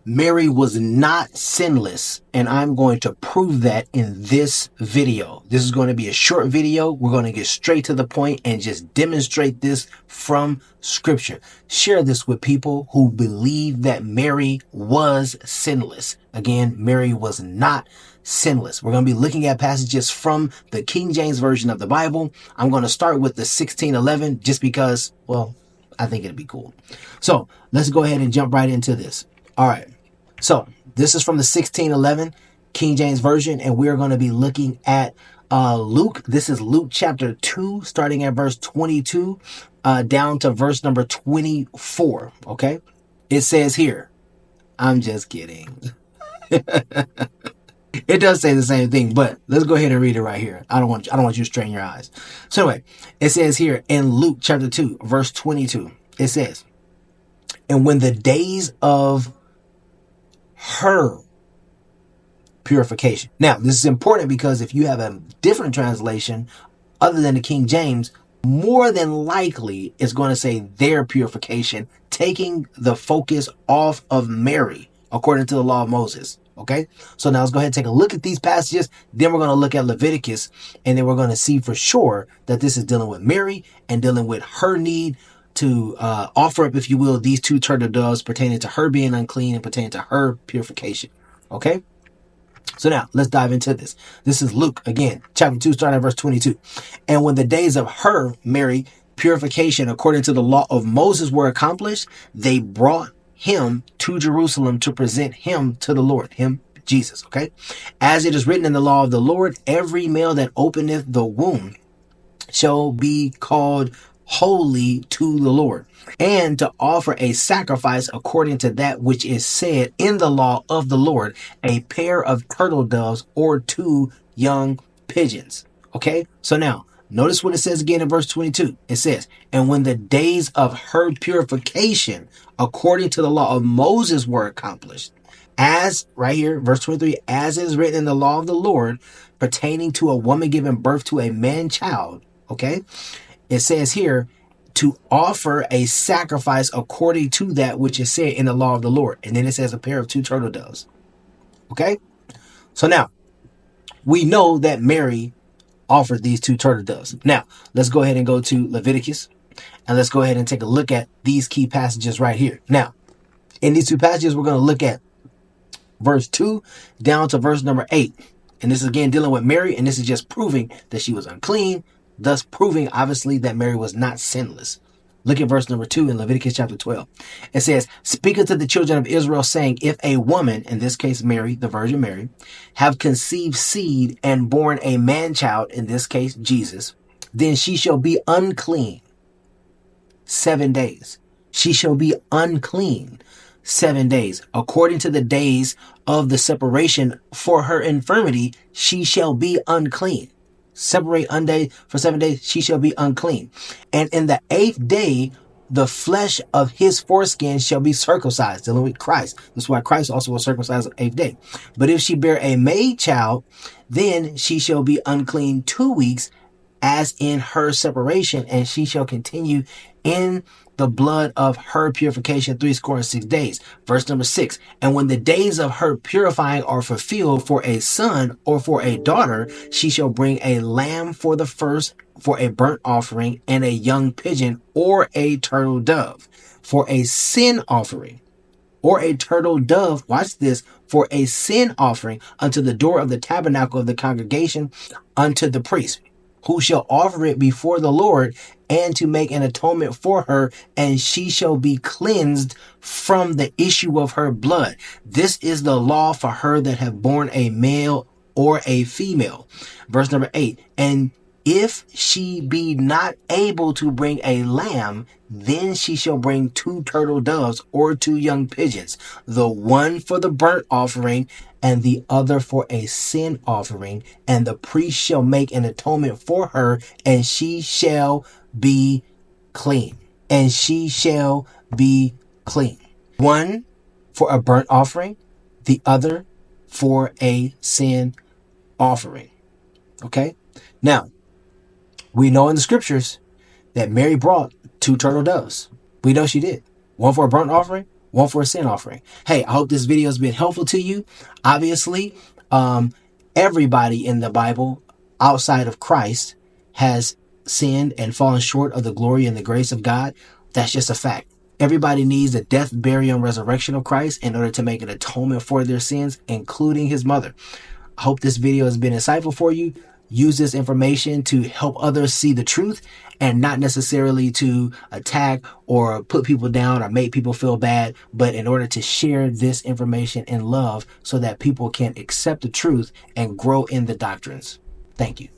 Mary was not sinless, and I'm going to prove that in this video. This is going to be a short video. We're going to get straight to the point and just demonstrate this from scripture. Share this with people who believe that Mary was sinless. Again, Mary was not sinless. We're going to be looking at passages from the King James Version of the Bible. I'm going to start with the 1611 just because, well, I think it'd be cool. So let's go ahead and jump right into this. All right. So this is from the 1611 King James Version, and we're going to be looking at Luke. This is Luke chapter 2, starting at verse 22 down to verse number 24. Okay. It says here, I'm just kidding. It does say the same thing, but let's go ahead and read it right here. I don't want you to strain your eyes. So anyway, it says here in Luke chapter 2, verse 22, it says, and when the days of her purification. Now, this is important because if you have a different translation other than the King James, more than likely it's going to say their purification, taking the focus off of Mary, according to the law of Moses. Okay, so now let's go ahead and take a look at these passages. Then we're going to look at Leviticus, and then we're going to see for sure that this is dealing with Mary and dealing with her need to offer up, if you will, these two turtle doves pertaining to her being unclean and pertaining to her purification. Okay, so now let's dive into this. This is Luke again, chapter 2, starting at verse 22. And when the days of her, Mary, purification according to the law of Moses were accomplished, they brought him to Jerusalem to present him to the Lord, him, Jesus. Okay, as it is written in the law of the Lord, every male that openeth the womb shall be called holy to the Lord, and to offer a sacrifice according to that which is said in the law of the Lord, a pair of turtle doves or two young pigeons. Okay, so now notice what it says again in verse 22. It says, and when the days of her purification according to the law of Moses were accomplished, as right here, verse 23, as it is written in the law of the Lord pertaining to a woman giving birth to a man child. Okay, it says here to offer a sacrifice according to that which is said in the law of the Lord. And then it says a pair of two turtle doves. Okay, so now we know that Mary offered these two turtle doves. Now let's go ahead and go to Leviticus, and let's go ahead and take a look at these key passages right here. Now in these two passages, we're going to look at verse 2 down to verse number 8. And this is again dealing with Mary, and this is just proving that she was unclean, thus proving obviously that Mary was not sinless. Look at verse number 2 in Leviticus chapter 12. It says, speak unto the children of Israel, saying, if a woman, in this case Mary, the Virgin Mary, have conceived seed and born a man child, in this case Jesus, then she shall be unclean 7 days. She shall be unclean 7 days. According to the days of the separation for her infirmity, she shall be unclean. Separate unday for 7 days, she shall be unclean. And in the 8th day, the flesh of his foreskin shall be circumcised, dealing with Christ. That's why Christ also was circumcised on the 8th day. But if she bear a maid child, then she shall be unclean 2 weeks, as in her separation, and she shall continue in the blood of her purification 66 days. Verse number 6. And when the days of her purifying are fulfilled for a son or for a daughter, she shall bring a lamb for the first for a burnt offering, and a young pigeon or a turtle dove for a sin offering, or a turtle dove, watch this, for a sin offering unto the door of the tabernacle of the congregation unto the priest, who shall offer it before the Lord, and to make an atonement for her, and she shall be cleansed from the issue of her blood. This is the law for her that have borne a male or a female. Verse number 8. And if she be not able to bring a lamb, then she shall bring two turtle doves or two young pigeons, the one for the burnt offering and the other for a sin offering. And the priest shall make an atonement for her, and she shall be clean. And she shall be clean. One for a burnt offering, the other for a sin offering. Okay? Now, we know in the scriptures that Mary brought two turtle doves. We know she did. One for a burnt offering, one for a sin offering. Hey, I hope this video has been helpful to you. Obviously, everybody in the Bible outside of Christ has sinned and fallen short of the glory and the grace of God. That's just a fact. Everybody needs the death, burial, and resurrection of Christ in order to make an atonement for their sins, including his mother. I hope this video has been insightful for you. Use this information to help others see the truth and not necessarily to attack or put people down or make people feel bad, but in order to share this information in love so that people can accept the truth and grow in the doctrines. Thank you.